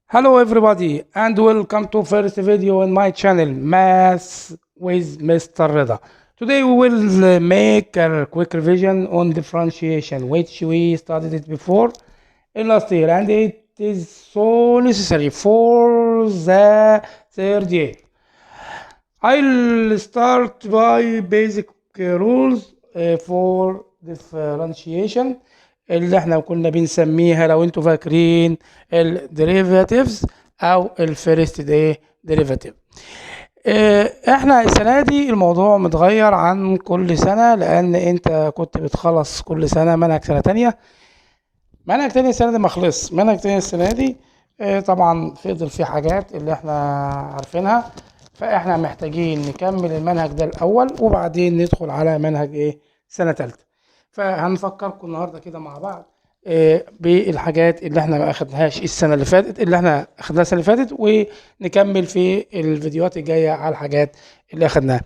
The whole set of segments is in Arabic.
Hello everybody and welcome to first video in my channel Math with Mr. Rida. Today we will make a quick revision on differentiation which we studied it before in last year and it is so necessary for the third year. I'll start by basic rules for differentiation اللي احنا كنا بنسميها لو انتوا فاكرين الديريفاتيفز او الفيرست ديريفاتيف. احنا السنه دي الموضوع متغير عن كل سنه لان انت كنت بتخلص كل سنه منهج سنه تانية. منهج تاني السنه دي ما خلص، منهج تاني السنه دي طبعا فضل فيه حاجات اللي احنا عارفينها، فاحنا محتاجين نكمل المنهج ده الاول وبعدين ندخل على منهج سنه تالتة. فهنفكركم النهارده كده مع بعض بالحاجات اللي احنا ما اخدناهاش السنه اللي فاتت، اللي احنا اخدناها السنه اللي فاتت، ونكمل في الفيديوهات الجايه على الحاجات اللي اخدناها.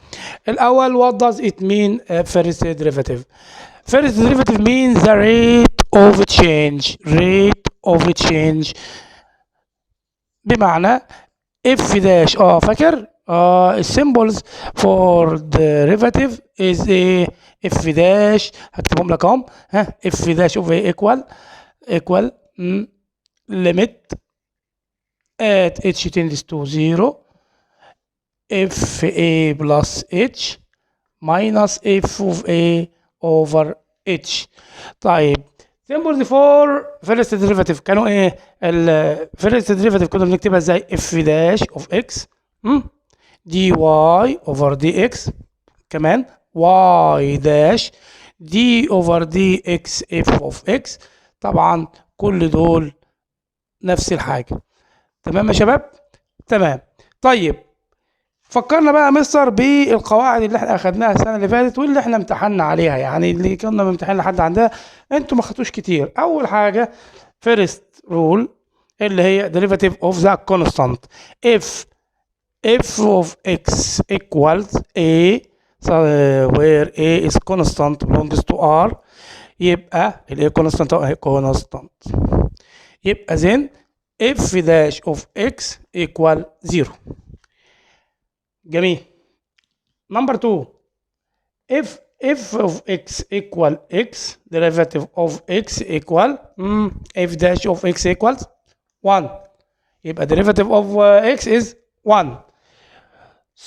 الاول what does it mean first derivative? First derivative means the rate of change بمعنى اف داش فاكر السيمبلز فور derivative is a اف داش، هكتبهم لك اهم، اف داش اوف equal limit at h tends to 0 f a plus h minus f of a over h. طيب سيمبلز فور فيرست ديريفاتيف كانوا ايه؟ الفيرست ديريفاتيف كنا بنكتبها ازاي؟ اف داش اوف اكس دي واي اوفر دي اكس، كمان واي داش دي اوفر دي اكس اف اوف اكس. طبعا كل دول نفس الحاجه. تمام يا شباب؟ تمام. طيب فكرنا بقى مستر بالقواعد اللي احنا اخدناها السنه اللي فاتت واللي احنا امتحنا عليها، يعني اللي كنا بنمتحن لحد عندها انتوا ما خدتوش كتير. اول حاجه فيرست رول اللي هي derivative of the constant if f of x equals a where a is constant belongs to r، يبقى ال a constant يبقى then f dash of x equal 0. جميل. نمبر 2 if of x equal x derivative of x equal f dash of x equals 1، يبقى derivative of x is 1.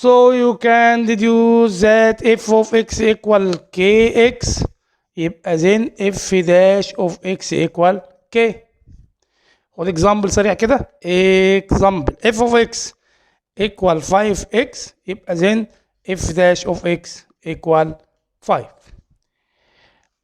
So you can deduce that f of x equal kx، يبقى then f dash of x equal k. خد example سريع كده. example f of x equal 5x، يبقى then f dash of x equal 5.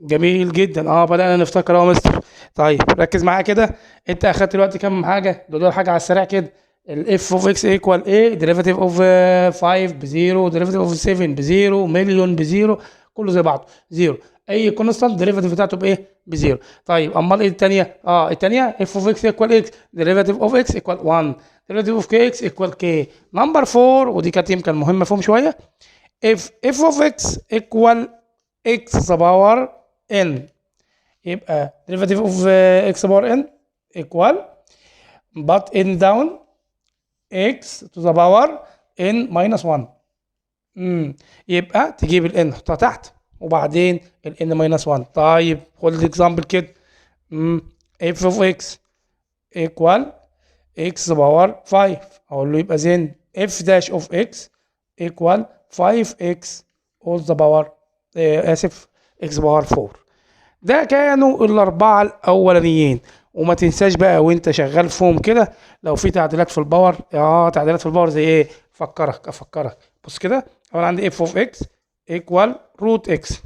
جميل جدا. بدأنا نفتكر اهو مستر. طيب ركز معايا كده، انت اخدت دلوقتي كام حاجه؟ دول حاجه على السريع كده. الاف اوف اكس ايكوال ايه؟ ديريفاتيف اوف 5 بزيرو، ديريفاتيف اوف 7 بزيرو، مليون بزيرو، كله زي بعضه زيرو. اي كونستانت ديريفاتيف بتاعته بايه؟ بزيرو. طيب امال ايه الثانيه؟ الثانيه اف اوف اكس ايكوال اكس، ديريفاتيف اوف اكس ايكوال 1، ديريفاتيف اوف كي اكس ايكوال كي. نمبر 4 ودي كانت يمكن مهمه فيهم شويه، اف اوف اكس ايكوال اكس باور n، يبقى derivative of x power n equal but n down x to the power n minus 1. يبقى تجيب ال n نحطها تحت وبعدين ال n minus 1. طيب خد الاكزامبل كده. f of x equal x power 5، اقول له يبقى then f dash of x equal 5x all the power x power 4. ده كانوا الاربعه الاولانيين. وما تنساش بقى وانت شغال فيهم كده لو في تعديلات في الباور، تعديلات في الباور زي ايه؟ افكرك بص كده. انا عندي اف اوف اكس ايكوال روت اكس،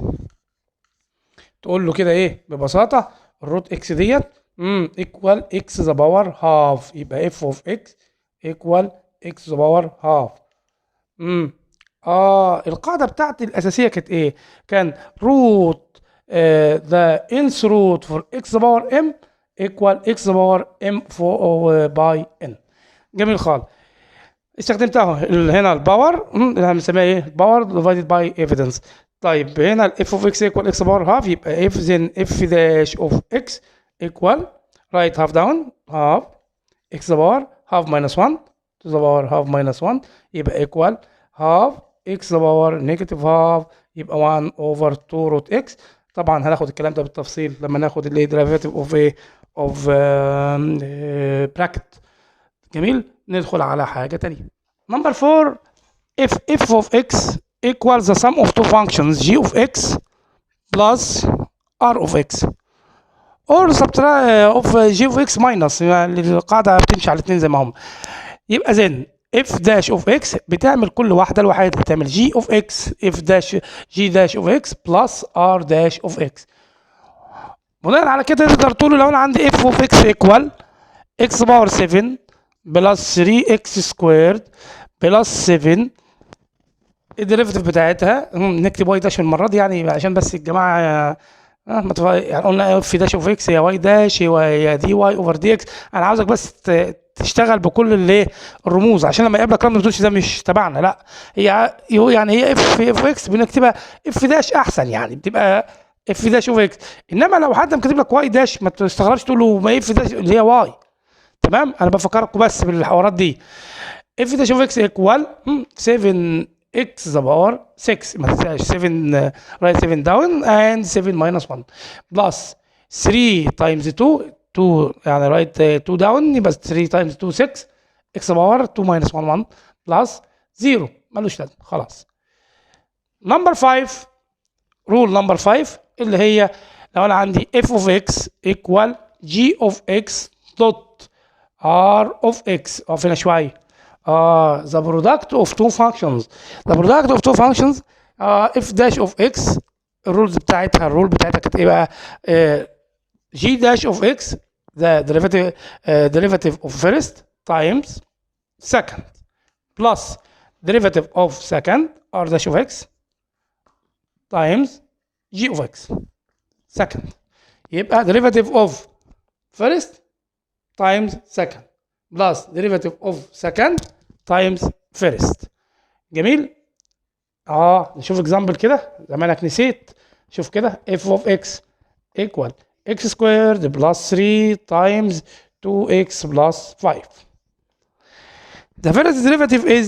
تقول له كده ايه ببساطه؟ الروت اكس ديت ايكوال اكس ذا باور هاف، يبقى اف اوف اكس ايكوال اكس ذا باور هاف. القاعده بتاعتي الاساسيه كانت ايه؟ كان روت the nth root for x power m equal x power m by n. جميل خالص. استخدمتها هنا الباور اللي هنسميها ايه؟ باور divided by evidence. طيب هنا f of x equal x power half، يبقى f then f dash of x equal right half down half x power half minus 1 to the power half minus 1 يبقى equal half x to the power negative half يبقى 1 over 2 root x. طبعا هناخد الكلام ده بالتفصيل لما ناخد ال derivative of bracket. جميل. ندخل على حاجة تانية. Number 4 if f of x equals the sum of two functions g of x plus r of x or subtract of g of x minus، يعني القاعدة بتمشي على الاثنين زي ما هم. يبقى then f dash of x بتعمل كل واحدة لوحدها، بتعمل g of x f dash g dash of x plus r dash of x. بناء على كده تقدر تقول لو انا عندي f of x equal x باور 7 بلس 3x سكويرد بلس 7 الديريفيتيف بتاعتها نكتب واي داش المره دي يعني عشان بس الجماعه يعني قلنا في داش اوف اكس هي واي داش هي دي واي اوفر دي اكس. انا عاوزك بس تشتغل بكل اللي الرموز عشان لما يقابلك رقم ما تقولش ده مش تبعنا، لا هي اف اكس بنكتبها اف داش احسن، يعني بتبقى اف داش اوف اكس. انما لو حد كاتب لك واي داش ما تستغربش تقول له ما اف داش اللي هي واي. تمام. انا بفكركم بس بالحوارات دي. اف داش اوف اكس ايكوال 7 x the power 6 ما تنساش 7 write 7 down and 7 minus 1 plus 3 times 2 يعني write 2 down يبقى 3 times 2 6 x the power 2 minus 1 1 plus 0 ملوش لازمه خلاص. number 5 rule number 5 اللي هي لو انا عندي f of x equal g of x dot r of x اقف هنا شويه. the product of two functions. The product of two functions f dash of x الرول بتاعتها كانت ايه بقى؟ g dash of x the derivative of first times second plus derivative of second r dash of x times g of x second. يبقى derivative of first times second plus derivative of second times first. جميل. نشوف example كده زمانك نسيت. شوف كده f of x equal x squared plus 3 times 2x plus 5. The first derivative is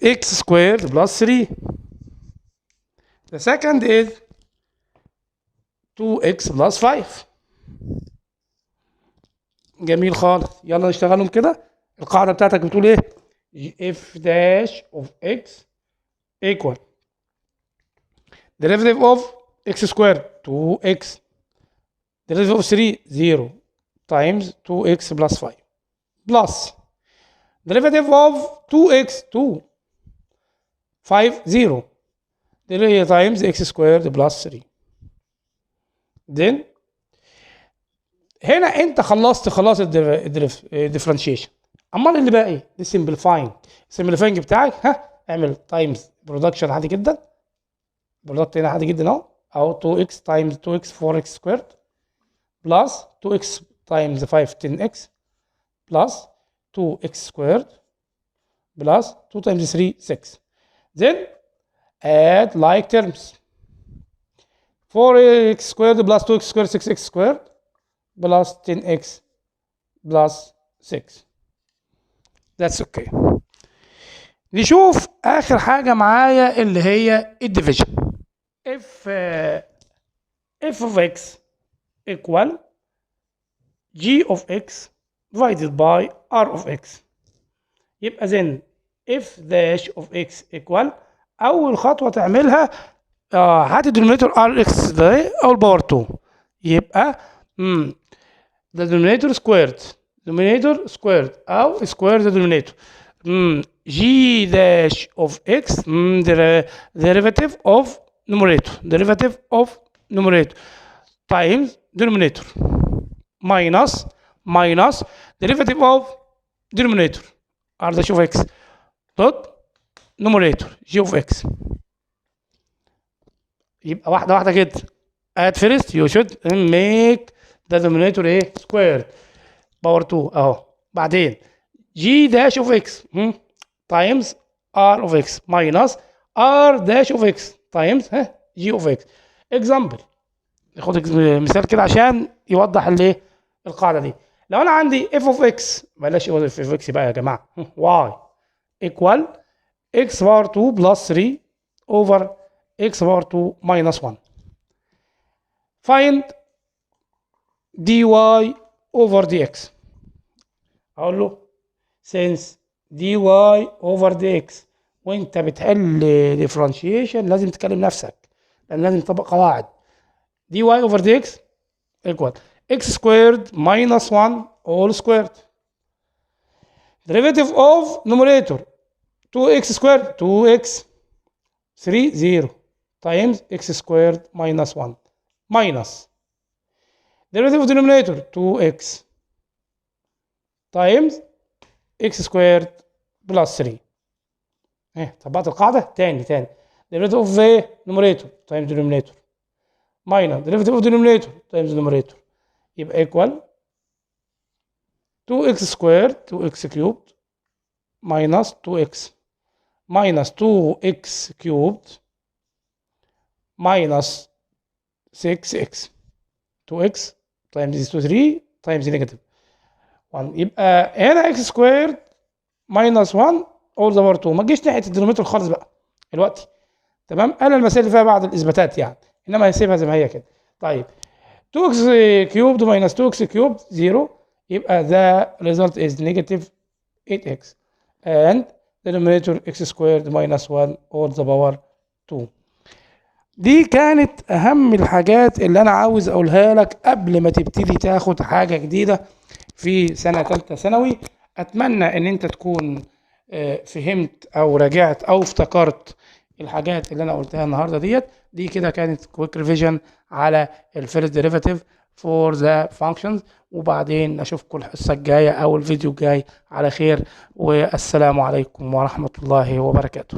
x squared plus 3. The second is 2x plus 5. جميل خالص. يلا نشتغلهم كده. القاعدة بتاعتك بتقول ايه؟ f dash of x equal derivative of x squared 2x derivative of 3 0 times 2x plus 5 plus derivative of 2x 2 5 0 derivative times x squared plus 3. then هنا انت خلاص الديفرنشيشن. امال اللي بقى ايه؟ السمبليفاينج بتاعك اعمل تايمز برودكشن عادي جدا. برودكت هنا عادي جدا اهو 2x times 2x 4x سكويرد بلس 2x times 5 10x بلس 2x سكويرد بلس 2 times 3 6. then add like terms 4x squared plus 2x squared 6x squared plus 10x plus 6. That's okay. نشوف آخر حاجة معايا اللي هي الديفيجن. if of x equal g of x divided by r of x. يبقى then if dash of x equal أول خطوة تعملها هات الدينومينيتور rx ده أو الباور 2 يبقى the denominator squared أو square the denominator g dash of x derivative of numerator times denominator minus derivative of denominator r dash of x dot numerator g of x. يبقى واحدة كده. at first you should make the denominator ايه squared باور 2 اهو. بعدين g dash of x times r of x minus r dash of x times g of x. example ناخد مثال كده عشان يوضح الايه القاعده دي. لو انا عندي f of x، بلاش f of x بقى يا جماعه، y equal x باور 2 plus 3 over x باور 2 minus 1. find dy over dx. اقول له since dy over dx، وانت بتحل differentiation لازم تكلم نفسك، لان لازم تطبق قواعد. dy over dx equal x squared minus 1 all squared. derivative of numerator 2x squared 2x 3 0 times x squared minus 1 minus derivative of denominator 2x times x squared plus 3. طبقت القاعدة تاني derivative of numerator times denominator minus derivative of denominator times numerator يبقى equal 2x squared 2x cubed minus 2x minus 2x cubed minus 6x 2x times is 3 times negative 1. يبقى هنا x squared minus 1 all the power 2. ما تجيش ناحيه الدينوميتر خالص بقى دلوقتي، تمام؟ انا المسائل اللي فيها بعض الاثباتات يعني، انما هسيبها زي ما هي كده. طيب 2x cubed minus 2x cubed 0، يبقى the result is negative 8x and the denominator x squared minus 1 all the power 2. دي كانت اهم الحاجات اللي انا عاوز اقولها لك قبل ما تبتدي تاخد حاجة جديدة في سنة ثالثة ثانوي. اتمنى ان انت تكون فهمت او راجعت او افتكرت الحاجات اللي انا قلتها النهارده دي كده كانت كويك ريفيجن على الفيرست ديريفاتيف فور ذا فانكشنز. وبعدين اشوفكم الحصه الجايه او الفيديو الجاي على خير، والسلام عليكم ورحمه الله وبركاته.